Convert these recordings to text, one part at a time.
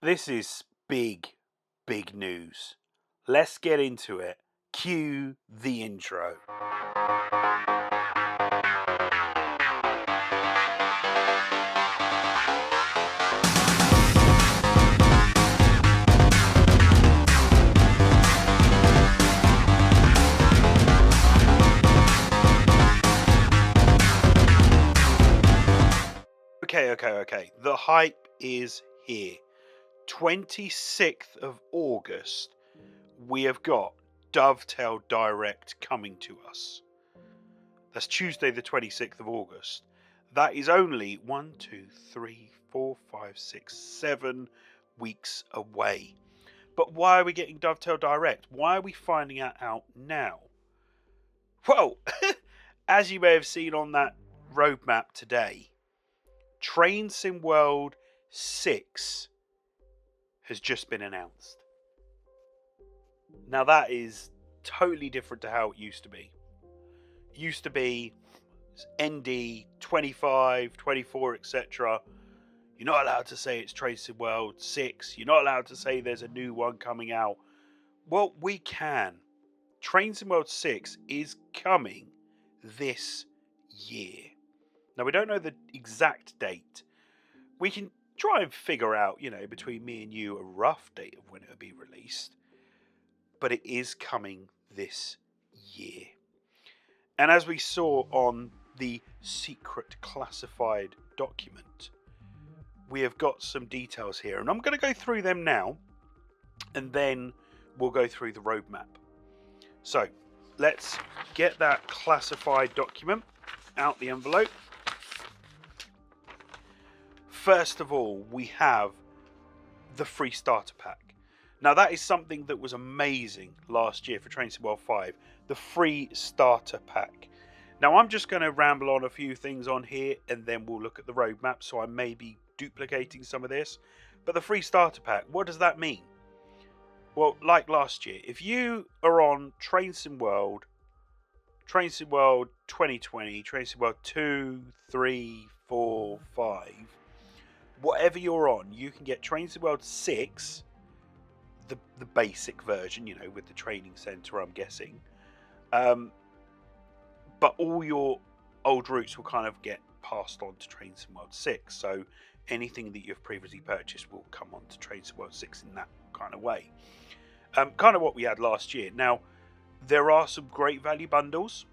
This is big news. Let's get into it. Cue the intro. Okay. The hype is here. 26th of August, we have got Dovetail Direct coming to us. That's Tuesday the 26th of August. That is only 7 weeks away. But why are we getting Dovetail Direct? Why are we finding that out now? Well, as you may have seen on that roadmap today, Train Sim World 6 has just been announced. Now that is totally different to how it used to be. It used to be ND 25, 24, etc. You're not allowed to say it's Train Sim World 6. You're not allowed to say there's a new one coming out. Well, we can. Train Sim World 6 is coming this year. Now, we don't know the exact date. We can try and figure out, between me and you, a rough date of when it will be released. But it is coming this year. And as we saw on the secret classified document, we have got some details here. And I'm going to go through them now. And then we'll go through the roadmap. So, let's get that classified document out the envelope. First of all, we have the free starter pack. Now, that is something that was amazing last year for Train Sim World 5, the free starter pack. Now, I'm just going to ramble on a few things on here, and then we'll look at the roadmap, so I may be duplicating some of this. But the free starter pack, what does that mean? Well, like last year, if you are on Train Sim World 2020, Train Sim World 2, 3, 4, 5... whatever you're on, you can get Train Sim World 6, the basic version, with the training centre, I'm guessing. But all your old routes will kind of get passed on to Train Sim World 6. So anything that you've previously purchased will come on to Train Sim World 6 in that kind of way. Kind of what we had last year. Now, there are some great value bundles,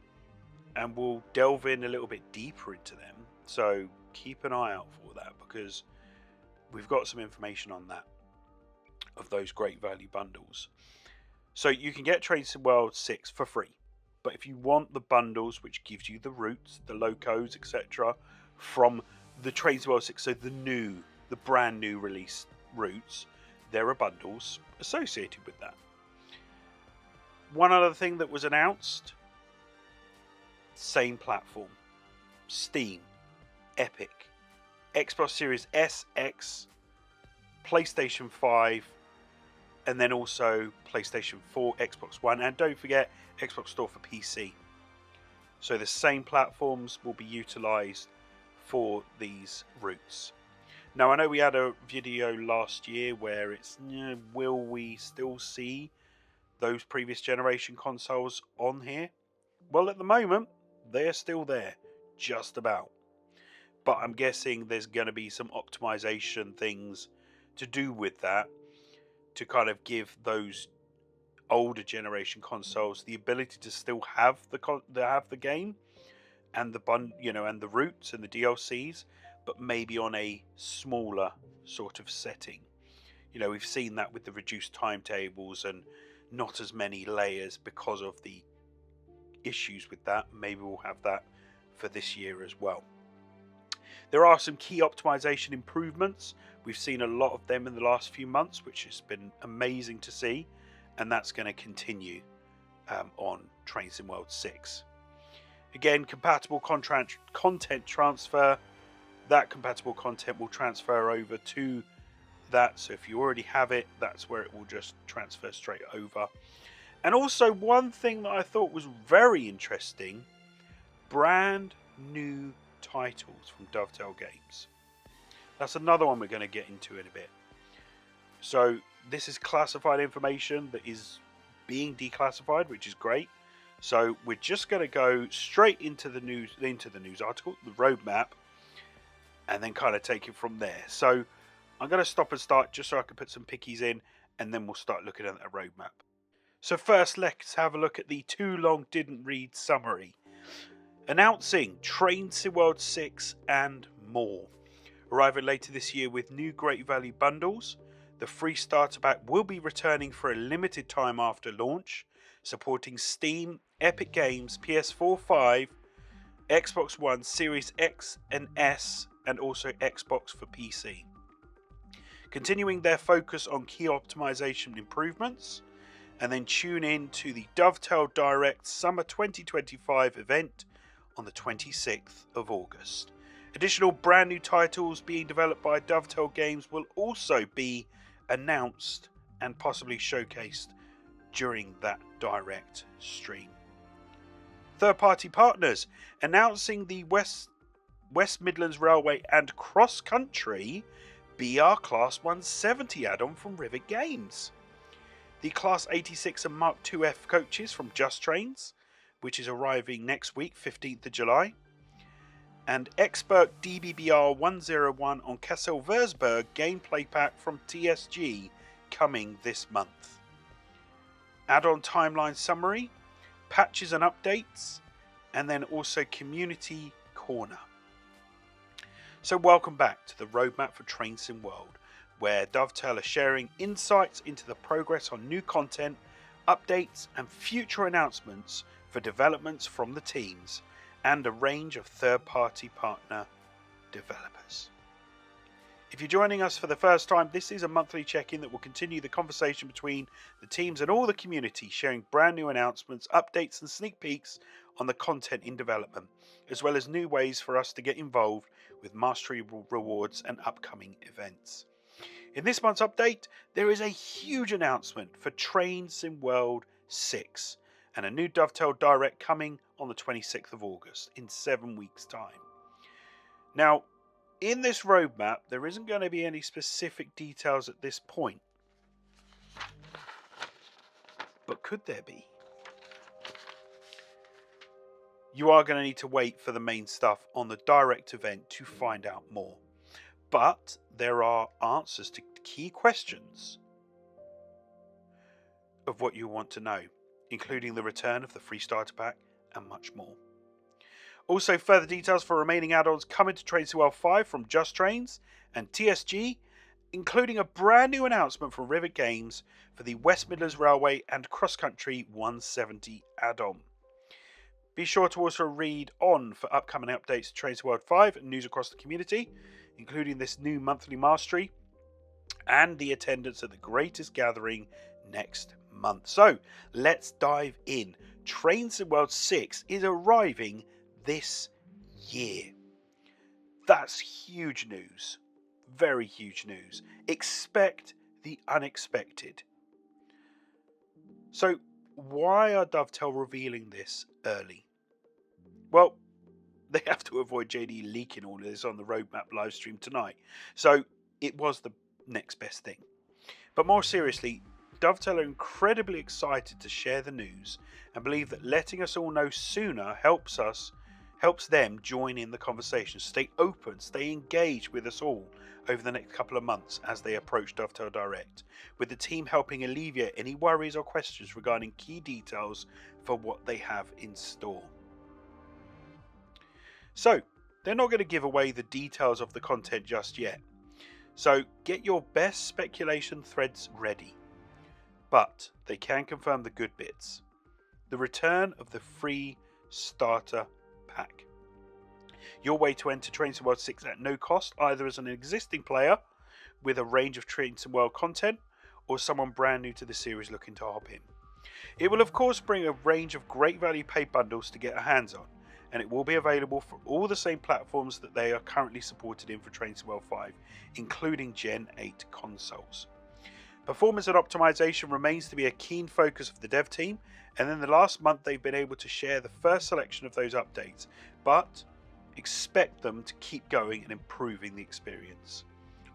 and we'll delve in a little bit deeper into them. So keep an eye out for that, because we've got some information on that, of those great value bundles. So you can get Train Sim World 6 for free. But if you want the bundles, which gives you the routes, the locos, etc., from the Train Sim World 6, so the brand new release routes, there are bundles associated with that. One other thing that was announced, same platform, Steam, Epic, Xbox Series S, X, PlayStation 5, and then also PlayStation 4, Xbox One, and don't forget Xbox Store for PC. So the same platforms will be utilised for these routes. Now, I know we had a video last year where it's, will we still see those previous generation consoles on here? Well, at the moment, they're still there, just about. But I'm guessing there's going to be some optimization things to do with that, to kind of give those older generation consoles the ability to still have the game and the routes and the DLCs, but maybe on a smaller sort of setting. We've seen that with the reduced timetables and not as many layers because of the issues with that. Maybe we'll have that for this year as well. There are some key optimization improvements. We've seen a lot of them in the last few months, which has been amazing to see, and that's going to continue on Train Sim World 6. Again, compatible content transfer. That compatible content will transfer over to that, so if you already have it, that's where it will just transfer straight over. And also, one thing that I thought was very interesting, brand new titles from Dovetail Games. That's another one we're going to get into in a bit. So this is classified information that is being declassified, which is great. So we're just going to go straight into the news article, the roadmap, and then kind of take it from there. So I'm going to stop and start just so I can put some pickies in, and then we'll start looking at the roadmap. So first, let's have a look at the too long didn't read summary. Announcing Train Sim World 6 and more. Arriving later this year with new great value bundles. The free starter pack will be returning for a limited time after launch, supporting Steam, Epic Games, PS4, 5, Xbox One, Series X and S, and also Xbox for PC. Continuing their focus on key optimization improvements, and then tune in to the Dovetail Direct Summer 2025 event on the 26th of August. Additional brand new titles being developed by Dovetail Games will also be announced and possibly showcased during that direct stream. Third-party partners announcing the West Midlands Railway and Cross Country BR Class 170 add-on from Rivet Games. The Class 86 and Mark IIF coaches from Just Trains, which is arriving next week, 15th of July. And Expert DBBR 101 on Kassel-Versberg gameplay pack from TSG coming this month. Add-on timeline summary, patches and updates, and then also community corner. So welcome back to the roadmap for Train Sim World, where Dovetail are sharing insights into the progress on new content, updates, and future announcements for developments from the teams and a range of third-party partner developers. If you're joining us for the first time, this is a monthly check-in that will continue the conversation between the teams and all the community, sharing brand new announcements, updates, and sneak peeks on the content in development, as well as new ways for us to get involved with mastery rewards and upcoming events. In this month's update, there is a huge announcement for Train Sim World 6 and a new Dovetail Direct coming on the 26th of August in 7 weeks' time. Now, in this roadmap, there isn't going to be any specific details at this point. But could there be? You are going to need to wait for the main stuff on the Direct event to find out more. But there are answers to key questions of what you want to know, including the return of the free starter pack and much more. Also, further details for remaining add-ons coming to Train Sim World 5 from Just Trains and TSG, including a brand new announcement from Rivet Games for the West Midlands Railway and Cross Country 170 add-on. Be sure to also read on for upcoming updates to Train Sim World 5 and news across the community, including this new monthly mastery and the attendance at the greatest gathering next month. So, let's dive in. Train Sim World 6 is arriving this year. That's huge news. Very huge news. Expect the unexpected. So, why are Dovetail revealing this early? Well, they have to avoid JD leaking all of this on the roadmap live stream tonight. So, it was the next best thing. But more seriously, Dovetail are incredibly excited to share the news and believe that letting us all know sooner helps them join in the conversation, stay open, stay engaged with us all over the next couple of months as they approach Dovetail Direct, with the team helping alleviate any worries or questions regarding key details for what they have in store. So, they're not going to give away the details of the content just yet. So, get your best speculation threads ready. But they can confirm the good bits. The return of the free starter pack. Your way to enter Train Sim World 6 at no cost, either as an existing player with a range of Train Sim World content, or someone brand new to the series looking to hop in. It will of course bring a range of great value paid bundles to get our hands on, and it will be available for all the same platforms that they are currently supported in for Train Sim World 5, including Gen 8 consoles. Performance and optimization remains to be a keen focus of the dev team, and in the last month they've been able to share the first selection of those updates, but expect them to keep going and improving the experience.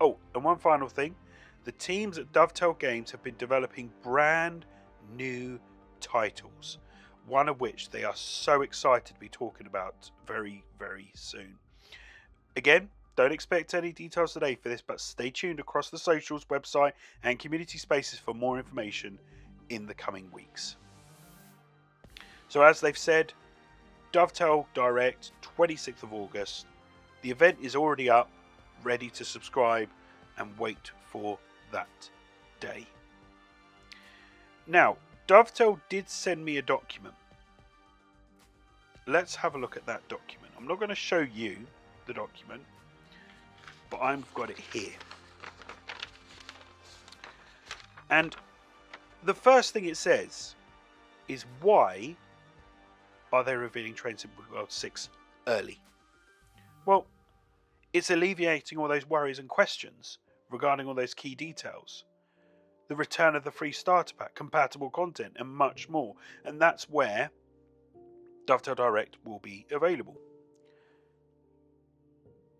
Oh, and one final thing, the teams at Dovetail Games have been developing brand new titles, one of which they are so excited to be talking about very, very soon. Again, don't expect any details today for this, but stay tuned across the socials, website, and community spaces for more information in the coming weeks. So as they've said, Dovetail Direct, 26th of August. The event is already up, ready to subscribe, and wait for that day. Now, Dovetail did send me a document. Let's have a look at that document. I'm not going to show you the document, but I've got it here. And the first thing it says is, why are they revealing Train Sim World 6 early? Well, it's alleviating all those worries and questions regarding all those key details. The return of the free starter pack, compatible content, and much more. And that's where Dovetail Direct will be available.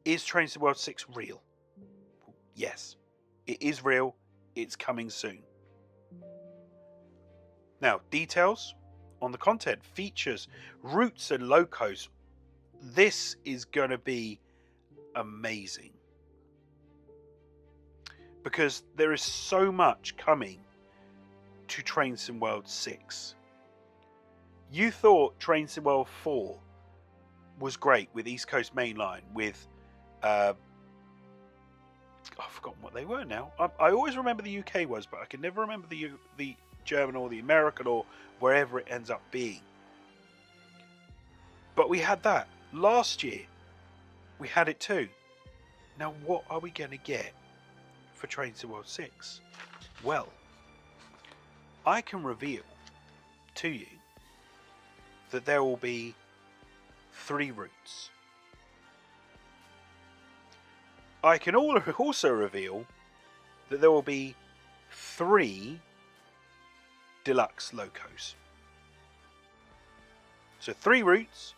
Is Train Sim World 6 real? Yes, it is real. It's coming soon. Now, details on the content, features, routes and locos. This is going to be amazing, because there is so much coming to Train Sim World 6. You thought Train Sim World 4 was great with East Coast Mainline, with I've forgotten what they were now. I always remember the UK ones, but I can never remember the German or the American or wherever it ends up being. But we had that last year. We had it too. Now what are we going to get for Train Sim World 6? Well, I can reveal to you that there will be 3 routes. I can also reveal that there will be 3 deluxe locos. So 3 routes,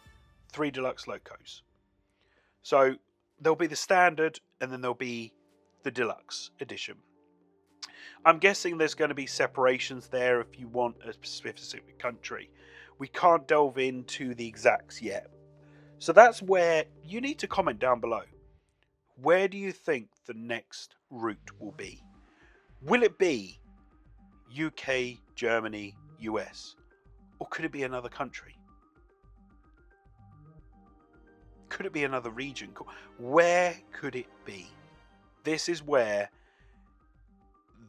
3 deluxe locos. So there'll be the standard, and then there'll be the deluxe edition. I'm guessing there's going to be separations there if you want a specific country. We can't delve into the exacts yet. So that's where you need to comment down below. Where do you think the next route will be? Will it be UK, Germany, US? Or could it be another country? Could it be another region? Where could it be? This is where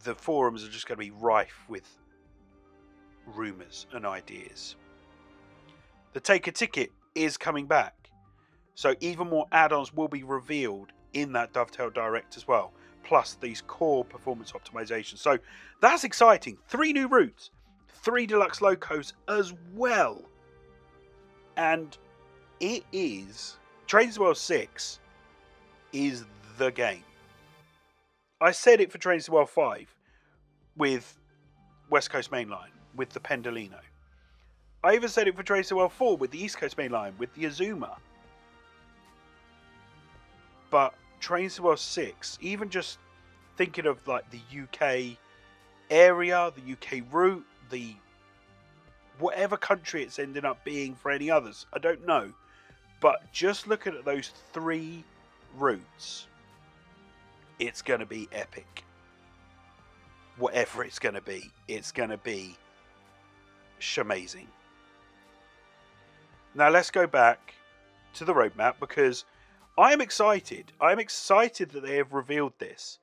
the forums are just going to be rife with rumours and ideas. The Take a Ticket is coming back. So even more add-ons will be revealed in that Dovetail Direct as well. Plus these core performance optimizations. So that's exciting. 3 new routes. 3 deluxe locos as well. And it is... Train Sim World 6 is the game. I said it for Train Sim World 5 with West Coast Mainline, with the Pendolino. I even said it for Train Sim World 4 with the East Coast Mainline, with the Azuma. But Train Sim World 6, even just thinking of like the UK area, the UK route, the whatever country it's ending up being for any others, I don't know. But just looking at those 3 routes, it's going to be epic. Whatever it's going to be shamazing. Now let's go back to the roadmap, because I am excited. I'm excited that they have revealed this,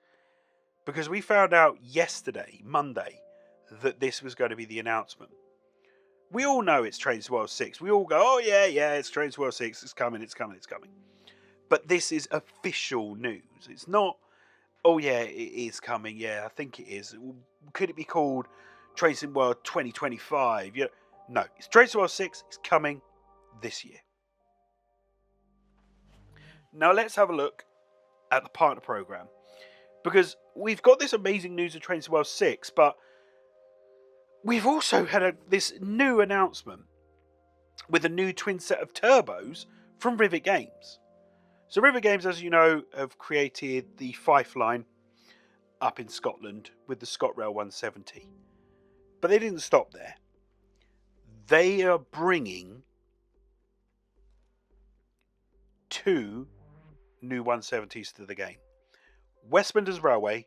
because we found out yesterday, Monday, that this was going to be the announcement. We all know it's Train Sim World 6. We all go, oh yeah, it's Train Sim World 6. It's coming, it's coming, it's coming. But this is official news. It's not, oh yeah, it is coming. Yeah, I think it is. Could it be called Train Sim World 2025? Yeah. No, it's Train Sim World 6. It's coming this year. Now let's have a look at the partner program, because we've got this amazing news of Train Sim World 6, but we've also had this new announcement with a new twin set of turbos from Rivet Games. So Rivet Games, as you know, have created the Fife line, up in Scotland with the ScotRail 170. But they didn't stop there. They are bringing 2 new 170s to the game. West Midlands Railway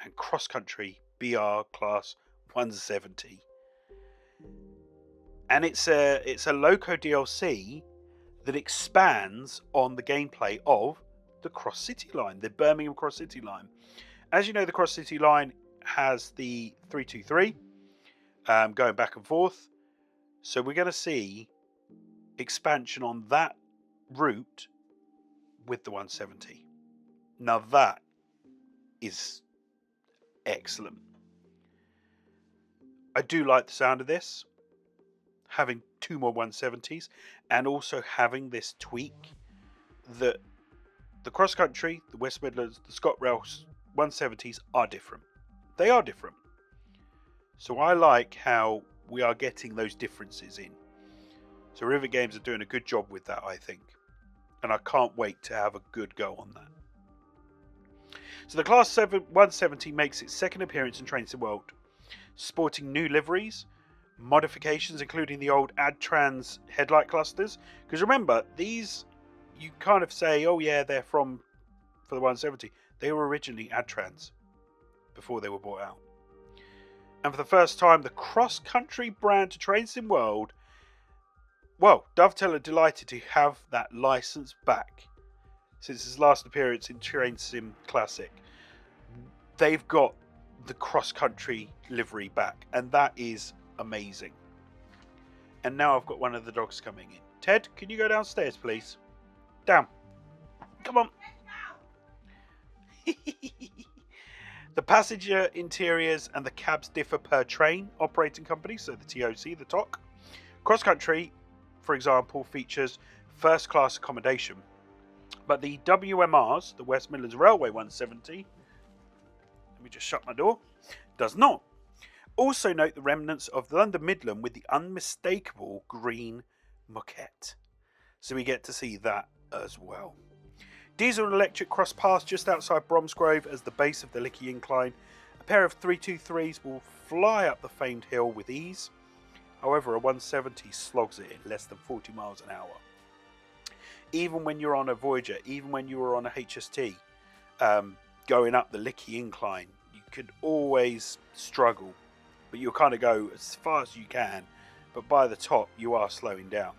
and Cross Country BR Class 170. And it's a Loco DLC that expands on the gameplay of the Cross City line, the Birmingham Cross City line. As you know, the Cross City line has the 323 going back and forth. So we're going to see expansion on that route with the 170. Now that is excellent. I do like the sound of this, having 2 more 170s, and also having this tweak that the Cross Country, the West Midlands, the ScotRail 170s are different. They are different. So I like how we are getting those differences in. So River Games are doing a good job with that, I think. And I can't wait to have a good go on that. So the Class 170 makes its second appearance in Train Sim World, sporting new liveries, modifications including the old add-trans headlight clusters. Because remember, these, you kind of say, oh yeah, they're for the 170. They were originally add-trans before they were bought out. And for the first time, the cross-country brand to Train Sim World, well, Dovetail are delighted to have that license back since his last appearance in Train Sim Classic. They've got the cross-country livery back, and that is amazing. And now I've got one of the dogs coming in. Ted, can you go downstairs, please? Down. Come on. The passenger interiors and the cabs differ per train operating company, so the TOC, the TOC. Cross Country, for example, features first class accommodation, but the WMRs, the West Midlands Railway 170, let me just shut my door, does not. Also note the remnants of the London Midland with the unmistakable green moquette. So we get to see that as well. Diesel and electric cross paths just outside Bromsgrove as the base of the Lickey Incline. A pair of 323s will fly up the famed hill with ease. However, a 170 slogs it in less than 40 miles an hour. Even when you're on a Voyager, even when you were on a HST, going up the Lickey Incline, you could always struggle. But you'll kind of go as fast as you can, but by the top you are slowing down.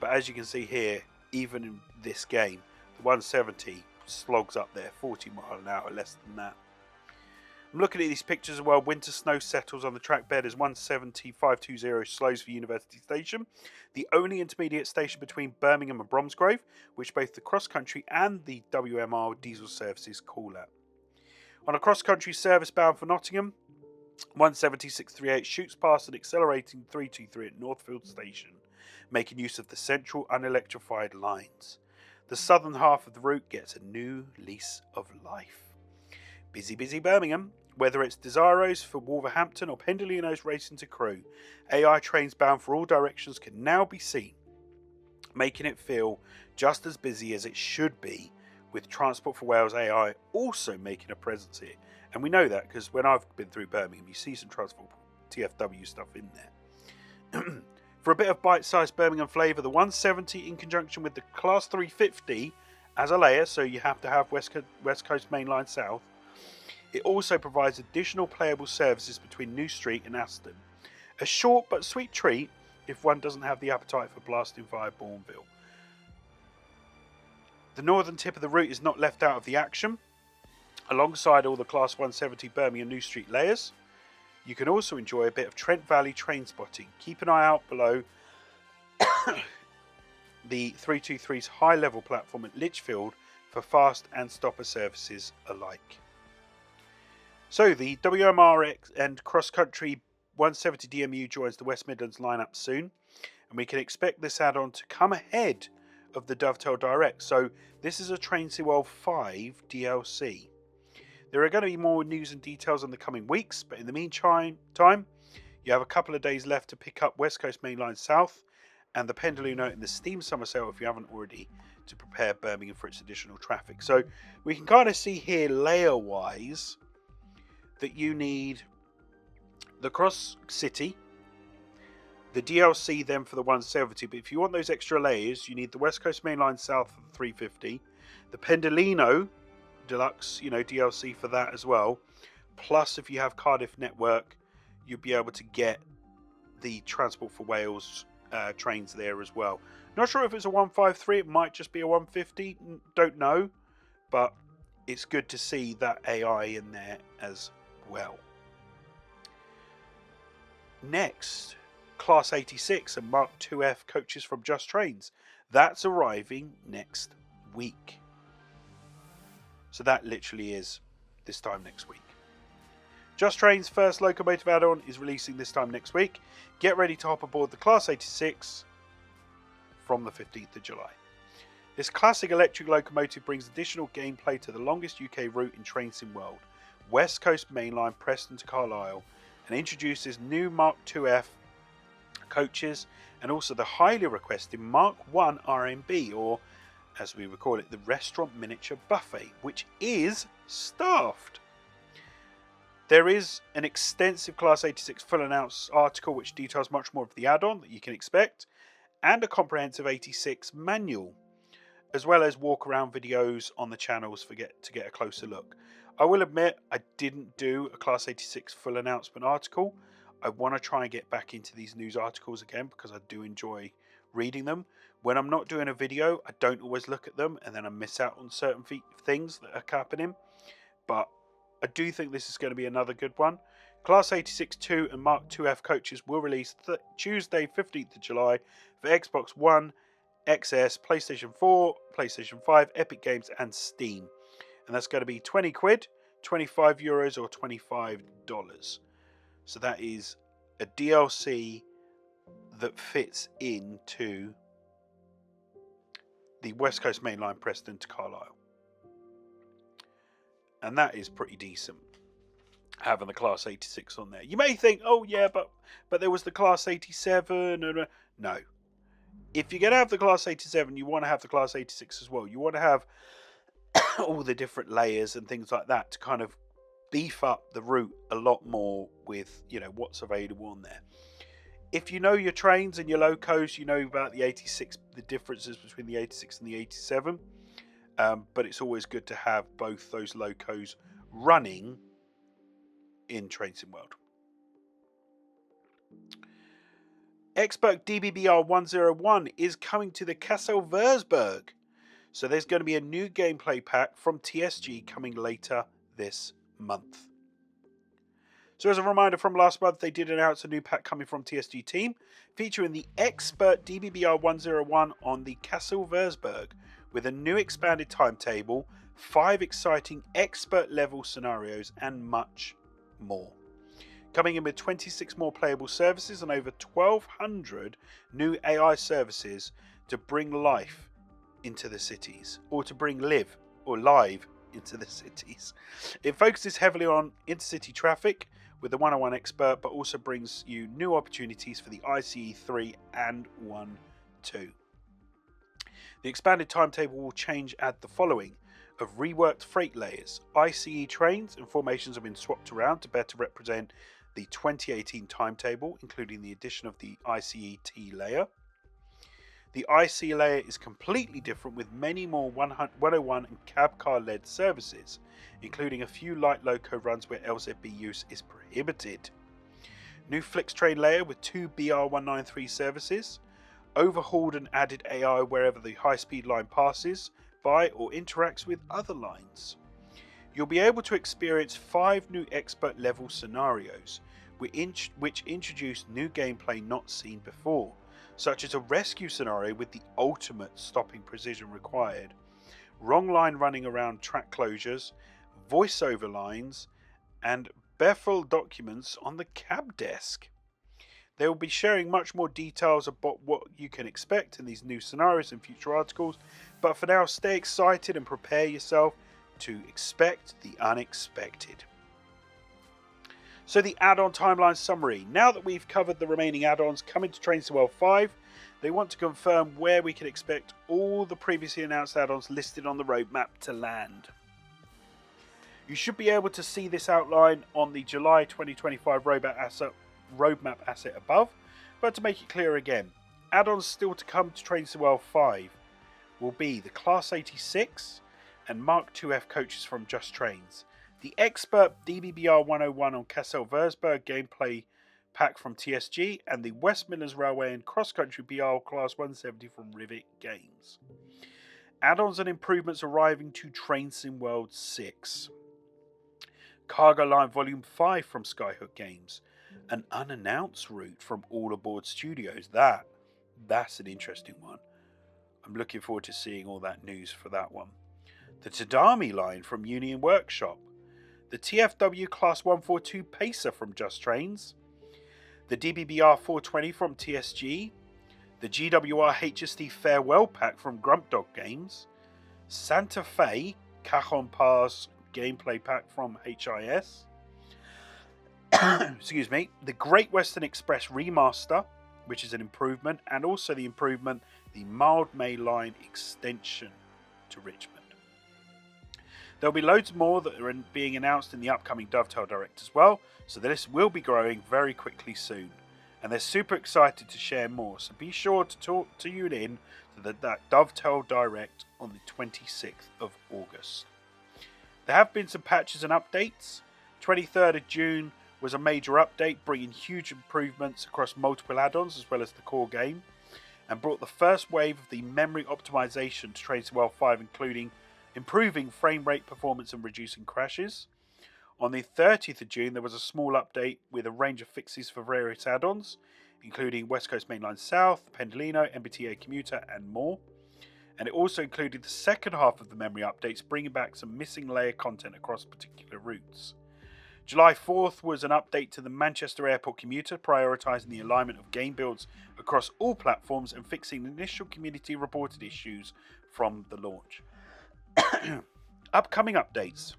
But as you can see here, even in this game, the 170 slogs up there 40 miles an hour, less than that. I'm looking at these pictures as well. Winter snow settles on the track bed as 170-520 slows for University Station, the only intermediate station between Birmingham and Bromsgrove, which both the cross country and the WMR diesel services call at. On a cross country service bound for Nottingham, 170-638 shoots past an accelerating 323 at Northfield Station, making use of the central unelectrified lines. The southern half of the route gets a new lease of life. Busy, busy Birmingham. Whether it's Desiros for Wolverhampton or Pendolino's racing to Crewe, AI trains bound for all directions can now be seen, making it feel just as busy as it should be, with Transport for Wales AI also making a presence here. And we know that because when I've been through Birmingham, you see some Transport TFW stuff in there. For a bit of bite-sized Birmingham flavour, the 170 in conjunction with the Class 350 as a layer, so you have to have West Coast Main Line South. It also provides additional playable services between New Street and Aston. A short but sweet treat if one doesn't have the appetite for blasting via Bourneville. The northern tip of the route is not left out of the action. Alongside all the Class 170 Birmingham New Street layers, you can also enjoy a bit of Trent Valley train spotting. Keep an eye out below the 323's high level platform at Lichfield for fast and stopper services alike. So the WMRX and Cross Country 170 DMU joins the West Midlands lineup soon, and we can expect this add-on to come ahead of the Dovetail Direct. So this is a Train Sim World 5 DLC. There are going to be more news and details in the coming weeks, but in the meantime, you have a couple of days left to pick up West Coast Main Line South and the Pendolino in the Steam Summer Sale if you haven't already, to prepare Birmingham for its additional traffic. So we can kind of see here layer-wise that you need the Cross City, the DLC then for the 170, but if you want those extra layers, you need the West Coast Mainline South for the 350, the Pendolino Deluxe, DLC for that as well. Plus, if you have Cardiff Network, you'll be able to get the Transport for Wales trains there as well. Not sure if it's a 153, it might just be a 150, don't know, but it's good to see that AI in there as well. Next, Class 86 and Mark IIF coaches from Just Trains. That's arriving next week. So that literally is this time next week. Just Train's first locomotive add-on is releasing this time next week. Get ready to hop aboard the Class 86 from the 15th of July. This classic electric locomotive brings additional gameplay to the longest UK route in train sim world, West Coast Mainline Preston to Carlisle, and introduces new Mark IIF coaches and also the highly requested Mark I RMB, or as we would call it, the Restaurant Miniature Buffet, which is staffed. There is an extensive Class 86 full announced article which details much more of the add-on that you can expect, and a comprehensive 86 manual, as well as walk around videos on the channels to get a closer look. I will admit I didn't do a Class 86 full announcement article. I want to try and get back into these news articles again because I do enjoy reading them. When I'm not doing a video, I don't always look at them and then I miss out on certain things that are happening. But I do think this is going to be another good one. Class 86 2 and Mark IIF coaches will release Tuesday 15th of July for Xbox One, XS, PlayStation 4, PlayStation 5, Epic Games and Steam. And that's going to be 20 quid, 25 euros or $25. So that is a DLC that fits into the West Coast Mainline Preston to Carlisle. And that is pretty decent, having the Class 86 on there. You may think, oh yeah, but there was the Class 87. No. If you're going to have the Class 87, you want to have the Class 86 as well. You want to have all the different layers and things like that to kind of beef up the route a lot more with, what's available on there. If you know your trains and your locos, you know about the 86, the differences between the 86 and the 87. But it's always good to have both those locos running in Train Sim World. Expert DBBR 101 is coming to the Kassel-Würzburg. So there's going to be a new gameplay pack from TSG coming later this month. So as a reminder from last month, they did announce a new pack coming from TSG team, featuring the Expert DBBR 101 on the Kassel-Würzburg, with a new expanded timetable, 5 exciting expert level scenarios, and much more. Coming in with 26 more playable services and over 1,200 new AI services to bring life into the cities, or to bring live into the cities. It focuses heavily on intercity traffic with the 101 Expert, but also brings you new opportunities for the ICE 3 and 1-2. The expanded timetable will change at the following: of reworked freight layers. ICE trains and formations have been swapped around to better represent the 2018 timetable, including the addition of the ICE T layer. The IC layer is completely different, with many more 101 and cab car led services, including a few light loco runs where LZB use is prohibited. New Flix train layer with 2 BR193 services. Overhauled and added AI wherever the high-speed line passes by or interacts with other lines. You'll be able to experience 5 new expert level scenarios, which introduce new gameplay not seen before, such as a rescue scenario with the ultimate stopping precision required, wrong line running around track closures, voiceover lines, and befuddled documents on the cab desk. They will be sharing much more details about what you can expect in these new scenarios in future articles, but for now, stay excited and prepare yourself to expect the unexpected. So the add-on timeline summary. Now that we've covered the remaining add-ons coming to Train Sim World 5, they want to confirm where we can expect all the previously announced add-ons listed on the roadmap to land. You should be able to see this outline on the July 2025 roadmap asset above, but to make it clear again, add-ons still to come to Train Sim World 5 will be the Class 86 and Mark IIF coaches from Just Trains, the Expert DBBR 101 on Kassel Würzburg gameplay pack from TSG, and the West Midlands Railway and Cross Country BR Class 170 from Rivet Games. Add-ons and improvements arriving to Train Sim World 6. Cargo Line Volume 5 from Skyhook Games. An unannounced route from All Aboard Studios. That's an interesting one. I'm looking forward to seeing all that news for that one. The Tadami line from Union Workshop. The TFW Class 142 Pacer from Just Trains. The DBBR 420 from TSG. The GWR HSD Farewell Pack from Grunt Dog Games. Santa Fe Cajon Pass gameplay pack from HIS. Excuse me. The Great Western Express Remaster, which is an improvement, and also the improvement, the Mild May line extension to Richmond. There'll be loads more that are being announced in the upcoming Dovetail Direct as well, so the list will be growing very quickly soon. And they're super excited to share more, so be sure to tune in to that Dovetail Direct on the 26th of August. There have been some patches and updates. 23rd of June was a major update, bringing huge improvements across multiple add-ons as well as the core game, and brought the first wave of the memory optimization to Train Sim World 5, including improving frame rate performance and reducing crashes. On the 30th of June, there was a small update with a range of fixes for various add-ons, including West Coast Mainline South, Pendolino, MBTA Commuter, and more. And it also included the second half of the memory updates, bringing back some missing layer content across particular routes. July 4th was an update to the Manchester Airport Commuter, prioritising the alignment of game builds across all platforms and fixing initial community reported issues from the launch. Upcoming updates.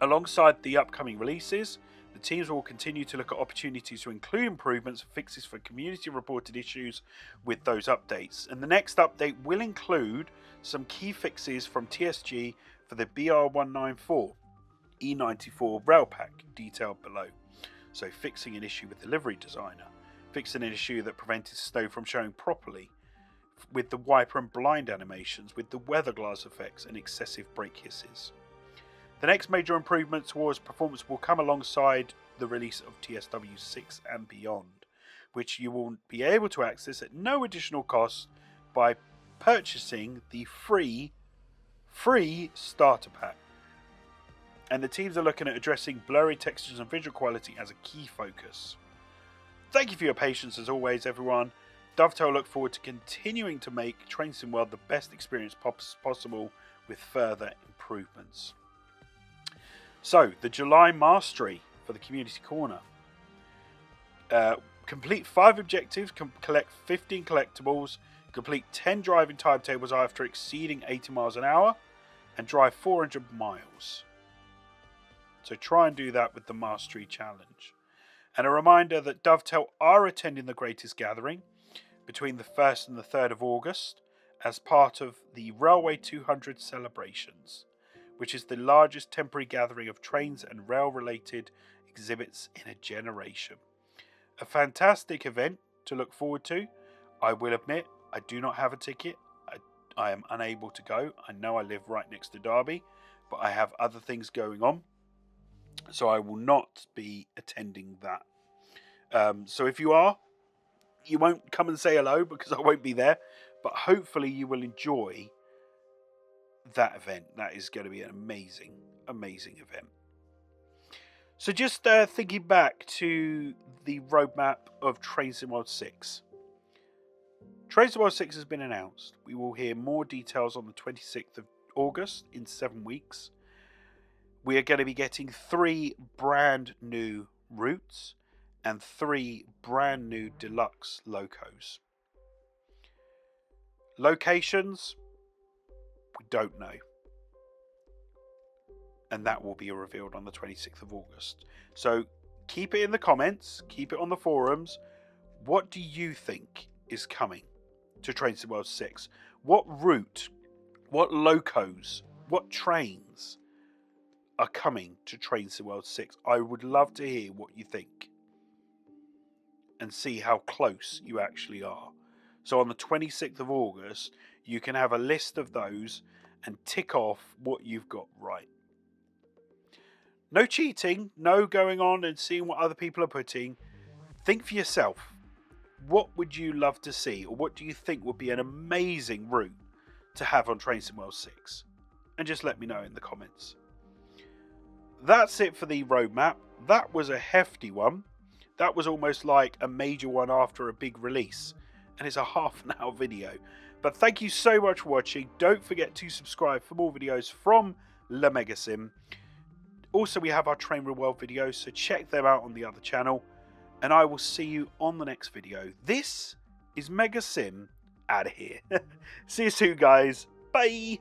Alongside the upcoming releases, the teams will continue to look at opportunities to include improvements and fixes for community reported issues with those updates. And the next update will include some key fixes from TSG for the BR194 E94 rail pack, detailed below. So fixing an issue with the livery designer, fixing an issue that prevented snow from showing properly, with the wiper and blind animations, with the weather glass effects and excessive brake hisses. The next major improvement towards performance will come alongside the release of TSW6 and beyond, which you will be able to access at no additional cost by purchasing the free starter pack. And the teams are looking at addressing blurry textures and visual quality as a key focus. Thank you for your patience as always, everyone. Dovetail look forward to continuing to make Train Sim World the best experience possible with further improvements. So, the July Mastery for the Community Corner. Complete 5 objectives, collect 15 collectibles, complete 10 driving timetables after exceeding 80 miles an hour, and drive 400 miles. So try and do that with the Mastery Challenge. And a reminder that Dovetail are attending the Greatest Gathering between the 1st and the 3rd of August as part of the Railway 200 celebrations, which is the largest temporary gathering of trains and rail-related exhibits in a generation. A fantastic event to look forward to. I will admit, I do not have a ticket. I am unable to go. I know I live right next to Derby, but I have other things going on, so I will not be attending that. So if you are, you won't come and say hello because I won't be there, but hopefully you will enjoy that event. That is going to be an amazing, amazing event. So just thinking back to the roadmap of Train Sim World 6. Train Sim World 6 has been announced. We will hear more details on the 26th of August in 7 weeks. We are going to be getting 3 brand new routes and 3 brand new deluxe locos. Locations, we don't know. And that will be revealed on the 26th of August. So keep it in the comments, keep it on the forums. What do you think is coming to Train Sim World 6? What route, what locos, what trains are coming to Train Sim World 6. I would love to hear what you think and see how close you actually are. So on the 26th of August, you can have a list of those and tick off what you've got right. No cheating, no going on and seeing what other people are putting. Think for yourself. What would you love to see, or what do you think would be an amazing route to have on Train Sim World 6? And just let me know in the comments. That's it for the roadmap. That was a hefty one. That was almost like a major one after a big release. And it's a half-an-hour video. But thank you so much for watching. Don't forget to subscribe for more videos from La Mega Sim. Also, we have our Train Real World videos, so check them out on the other channel. And I will see you on the next video. This is Mega Sim out of here. See you soon, guys. Bye.